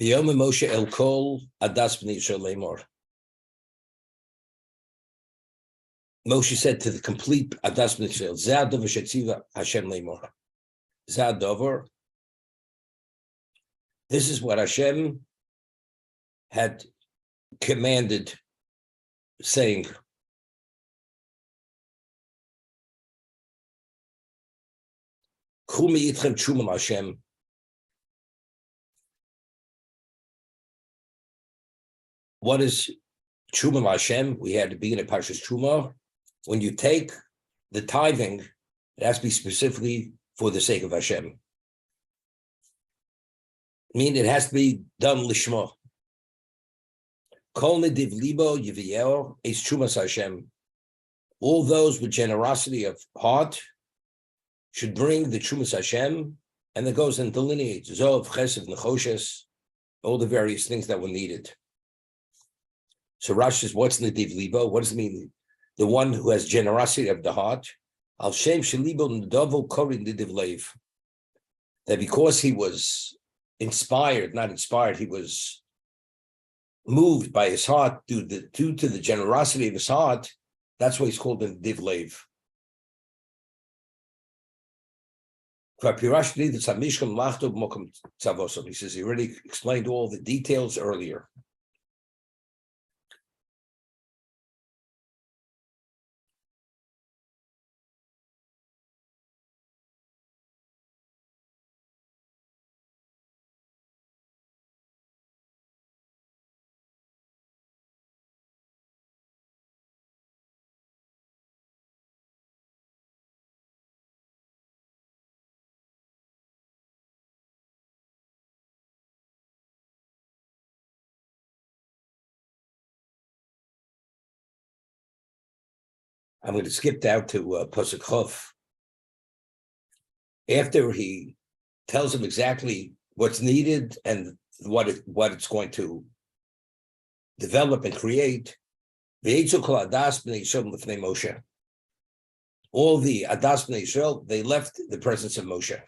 V'yom Moshe el kol adas b'nei Yisrael lemor. Moshe said to the complete adas b'nei Yisrael, Zeh hadover shetziva Hashem lemor. Zeh hadover. This is what Hashem had commanded, saying, Chumi itchem tshuma Hashem. What is Truma Hashem? We had to begin at Parshas Truma. When you take the tithing, it has to be specifically for the sake of Hashem. I mean, it has to be done lishma. Kol nediv libo yiviyel es Trumas Hashem. All those with generosity of heart should bring the Trumas Hashem, and it goes and delineates Zov, Chesed, Nechoshes, all the various things that were needed. So Rashi says, what's nediv libo? What does it mean? The one who has generosity of the heart. Al shem shelibo ndovo kori nediv leiv. That because he was not inspired, he was moved by his heart due to the generosity of his heart. That's why he's called the nediv leiv. He says he already explained all the details earlier. I'm going to skip down to Pasuk Chof. After he tells him exactly what's needed and what it's going to develop and create, all the Adas B'nei Yisrael, they left the presence of Moshe.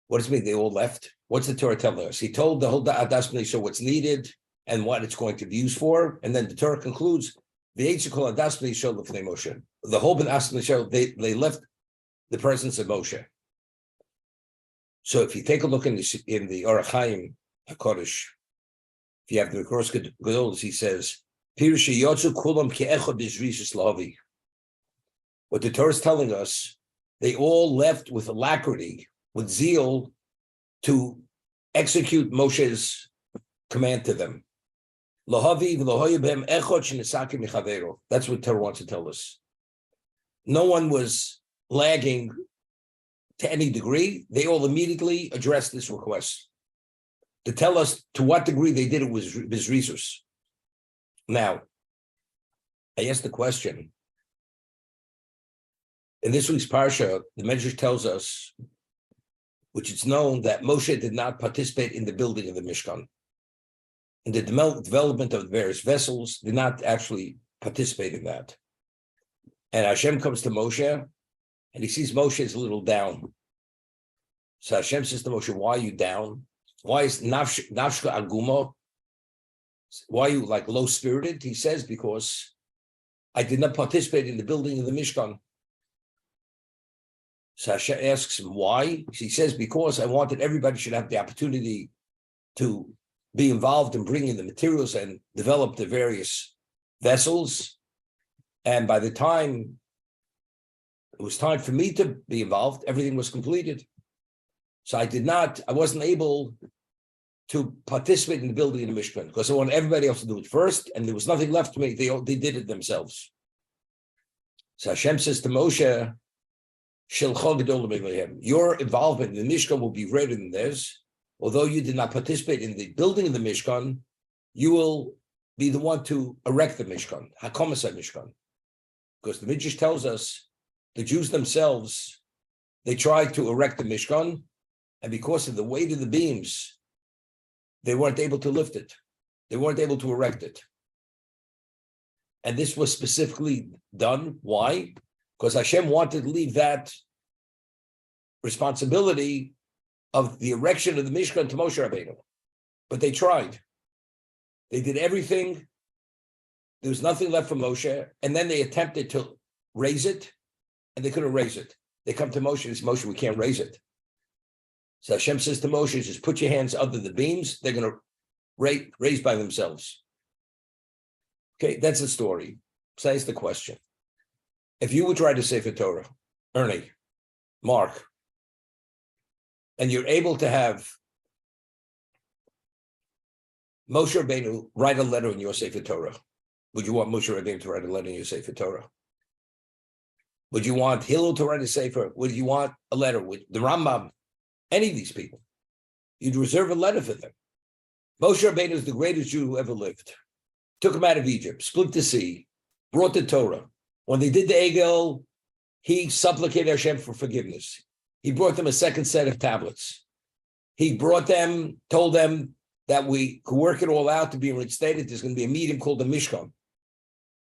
What does it mean they all left? What's the Torah telling us? He told the whole Adas B'nei Yisrael what's needed and what it's going to be used for. And then the Torah concludes, the whole Ben Asbnei Yisrael, they left the presence of Moshe. So if you take a look in the Orach Chaim HaKodesh, if you have the Mikros Gedolos, he says, what the Torah is telling us, they all left with alacrity, with zeal, to execute Moshe's command to them. That's what Torah wants to tell us. No one was lagging to any degree. They all immediately addressed this request to tell us to what degree they did it with Bizrizus. Now, I asked the question. In this week's Parsha, the Medrash tells us, which it's known that Moshe did not participate in the building of the Mishkan. In the development of the various vessels, did not actually participate in that. And Hashem comes to Moshe, and he sees Moshe is a little down. So Hashem says to Moshe, why are you down? Why is nafshka agumo? Why are you like low-spirited? He says, because I did not participate in the building of the Mishkan. So Hashem asks him, why? He says, because I wanted everybody should have the opportunity to be involved in bringing the materials and develop the various vessels. And by the time it was time for me to be involved, everything was completed. So I wasn't able to participate in the building of the Mishkan because I wanted everybody else to do it first, and there was nothing left to me. They did it themselves. So Hashem says to Moshe, your involvement in the Mishkan will be greater than theirs. Although you did not participate in the building of the Mishkan, you will be the one to erect the Mishkan, Hakomasai Mishkan. Because the Midrash tells us the Jews themselves, they tried to erect the Mishkan, and because of the weight of the beams, they weren't able to lift it. They weren't able to erect it. And this was specifically done. Why? Because Hashem wanted to leave that responsibility of the erection of the Mishkan to Moshe Rabbeinu. But they tried. They did everything. There was nothing left for Moshe. And then they attempted to raise it, and they couldn't raise it. They come to Moshe and say, Moshe, we can't raise it. So Hashem says to Moshe, just put your hands under the beams. They're going to raise by themselves. Okay, that's the story. So that's the question. If you would try to Sefer Torah, Ernie, Mark, and you're able to have Moshe Rabbeinu write a letter in your Sefer Torah, would you want Moshe Rabbeinu to write a letter in your Sefer Torah? Would you want Hillel to write a Sefer? Would you want a letter with the Rambam? Any of these people? You'd reserve a letter for them. Moshe Rabbeinu is the greatest Jew who ever lived. Took him out of Egypt, split the sea, brought the Torah. When they did the Egel, he supplicated Hashem for forgiveness. He brought them a second set of tablets. He brought them, told them that we could work it all out to be reinstated. There's going to be a meeting called the Mishkan.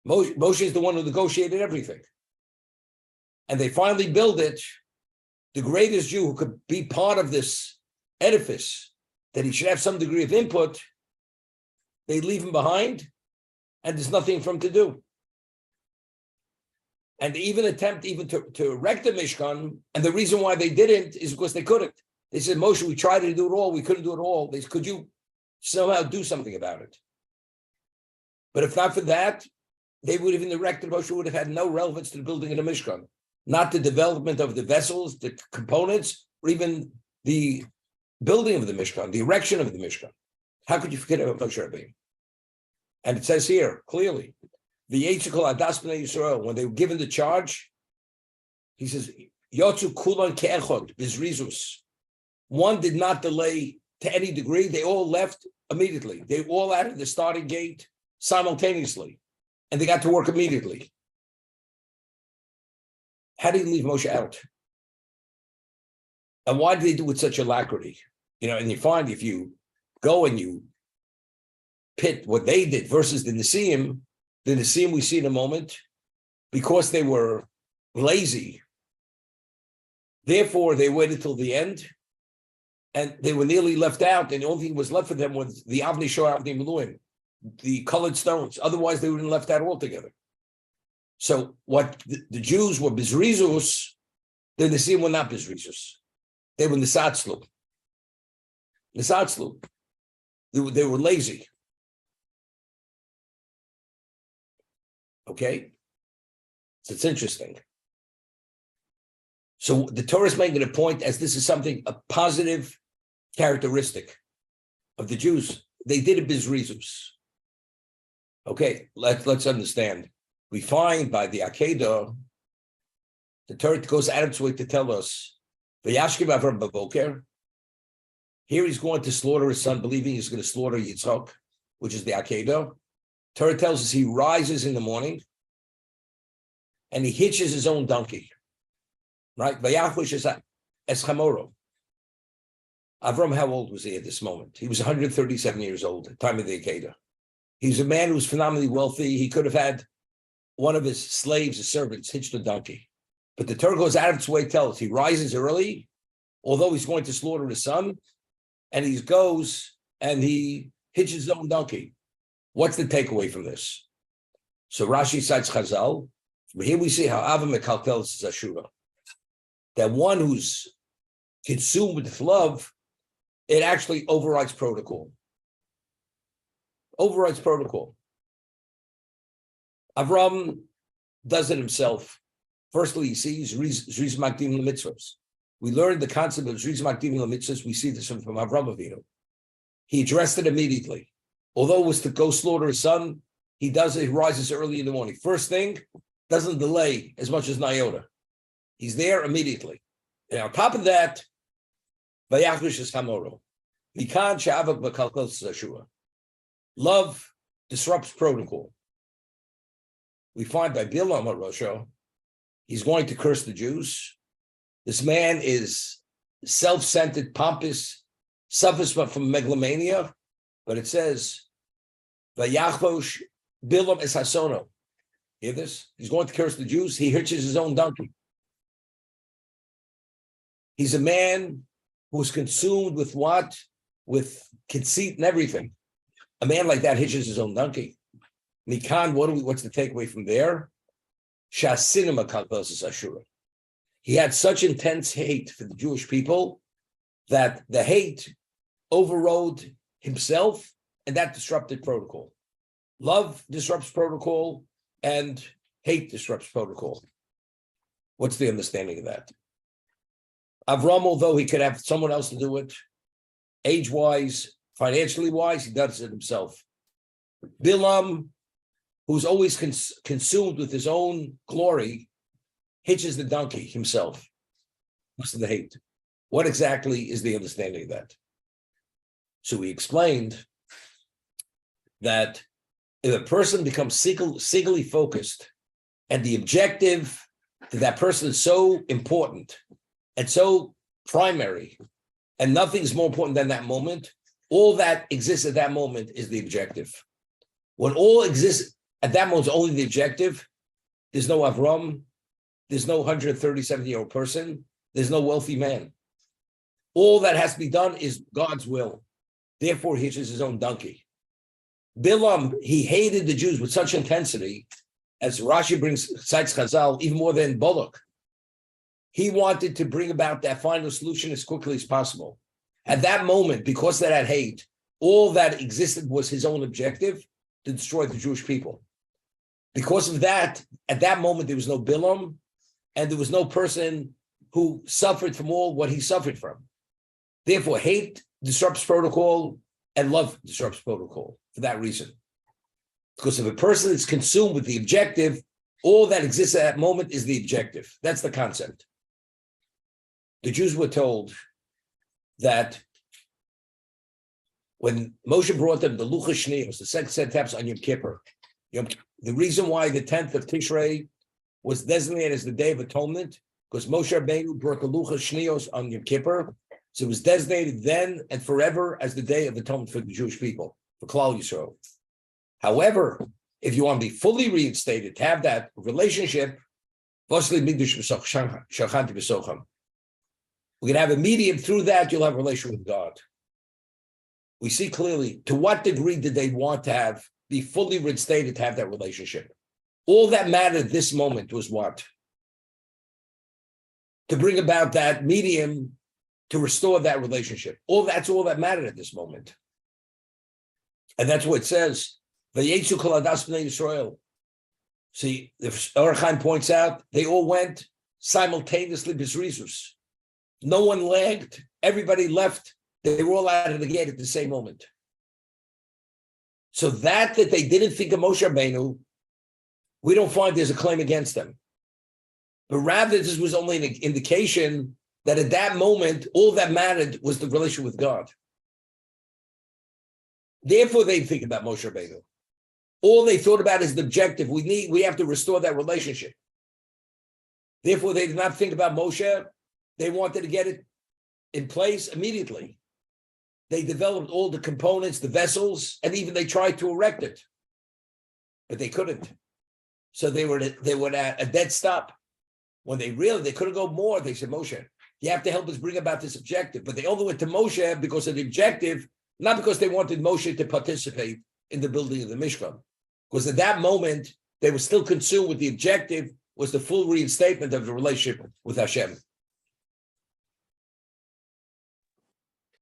Moshe is the one who negotiated everything. And they finally build it. The greatest Jew who could be part of this edifice, that he should have some degree of input, they leave him behind, and there's nothing for him to do. And they even attempt to erect the Mishkan, and the reason why they didn't is because they couldn't. They said, Moshe, we tried to do it all, we couldn't do it all. They said, could you somehow do something about it? But if not for that, they would have even erected, Moshe would have had no relevance to the building of the Mishkan, not the development of the vessels, the components, or even the building of the Mishkan, the erection of the Mishkan. How could you forget about Moshe Rabbeinu? And it says here, clearly, the Yitzchak Adas B'nai Yisrael, when they were given the charge, he says, Yotzu Kulon Ke'echod, Bizrizus. One did not delay to any degree. They all left immediately. They all out of the starting gate simultaneously. And they got to work immediately. How did he leave Moshe out? And why did they do it with such alacrity? And you find if you go and you pit what they did versus the Nisim we see in a moment, because they were lazy, therefore they waited till the end, and they were nearly left out, and the only thing was left for them was the Avnei Shor Avnei Meluim, the colored stones. Otherwise, they would have been left out altogether. So what the Jews were Bizrizus, the Nisim were not Bizrizus. They were Nisatzlu. They were lazy. Okay? So it's interesting. So the Torah is making a point as this is something, a positive characteristic of the Jews. They did a Bizrizus. Okay, let's understand. We find by the Akedah, the Torah goes out of its way to tell us, V'yashkim Avram Bavoker, here he's going to slaughter his son, believing he's going to slaughter Yitzchak, which is the Akedah. Torah tells us he rises in the morning and he hitches his own donkey. Right? Vayachush es chamoro. Avram, how old was he at this moment? He was 137 years old at the time of the Akedah. He's a man who was phenomenally wealthy. He could have had one of his slaves, his servants, hitched a donkey. But the Torah goes out of its way to tell us he rises early, although he's going to slaughter his son, and he goes and he hitches his own donkey. What's the takeaway from this? So Rashi cites Chazal. Here we see how Ava Mekalkel is Ashura. That one who's consumed with love, it actually overrides protocol. Avram does it himself. Firstly, he sees Zriz Makdim L'mitzvos. We learned the concept of Zriz Makdim L'mitzvos. We see this from Avram Avinu. He addressed it immediately. Although it was to go slaughter his son, he does it. He rises early in the morning. First thing, doesn't delay as much as Nayota. He's there immediately. And on top of that, Vayachush es chamoro. Mikan she'avak b'kalkal zashua. Love disrupts protocol. We find by Bilam HaRosho, he's going to curse the Jews. This man is self-centered, pompous, suffers from megalomania, but it says, Vayachvosh Bilam es hasono. Hear this? He's going to curse the Jews. He hitches his own donkey. He's a man who's consumed with what? With conceit and everything. A man like that hitches his own donkey. Mikan, what's the takeaway from there? Shasinima kalpelsis ashura. He had such intense hate for the Jewish people that the hate overrode himself, and that disrupted protocol. Love disrupts protocol, and hate disrupts protocol. What's the understanding of that? Avram, although he could have someone else to do it, age-wise, financially wise, he does it himself. Bilam, who's always consumed with his own glory, hitches the donkey himself. What's the hate? What exactly is the understanding of that? So we explained that if a person becomes singly focused and the objective to that person is so important and so primary and nothing's more important than that moment, all that exists at that moment is the objective. When all exists at that moment is only the objective, there's no Avram, there's no 137-year-old person, there's no wealthy man. All that has to be done is God's will. Therefore, he hitches his own donkey. Bilam, he hated the Jews with such intensity, as Rashi cites Chazal, even more than Bullock. He wanted to bring about that final solution as quickly as possible. At that moment, because of that hate, all that existed was his own objective to destroy the Jewish people. Because of that, at that moment, there was no Bilam, and there was no person who suffered from all what he suffered from. Therefore, hate disrupts protocol, and love disrupts protocol for that reason. Because if a person is consumed with the objective, all that exists at that moment is the objective. That's the concept. The Jews were told that when Moshe brought them the Luchas Shnios, the set taps on Yom Kippur, the reason why the 10th of Tishrei was designated as the Day of Atonement, because Moshe Rabbeinu brought the Luchas Shnios on Yom Kippur, so it was designated then and forever as the Day of Atonement for the Jewish people, for Klal Yisrael. However, if you want to be fully reinstated, to have that relationship, we can have a medium through that, you'll have a relation with God. We see clearly to what degree did they want to be fully reinstated to have that relationship. All that mattered at this moment was what? To bring about that medium to restore that relationship. That's all that mattered at this moment. And that's what it says. Vayetzu kol hadas bnei Yisrael. See, the Orach Chaim points out, they all went simultaneously b'zrizus. No one lagged. Everybody left. They were all out of the gate at the same moment. So that they didn't think of Moshe Rabbeinu, we don't find there's a claim against them. But rather, this was only an indication that at that moment, all that mattered was the relation with God. Therefore, they think about Moshe Rabbeinu. All they thought about is the objective. We have to restore that relationship. Therefore, they did not think about Moshe. They wanted to get it in place immediately. They developed all the components, the vessels, and even they tried to erect it, but they couldn't. So they were at a dead stop. When they realized they couldn't go more, they said, Moshe, you have to help us bring about this objective. But they only went to Moshe because of the objective, not because they wanted Moshe to participate in the building of the Mishkan. Because at that moment, they were still consumed with the objective was the full reinstatement of the relationship with Hashem.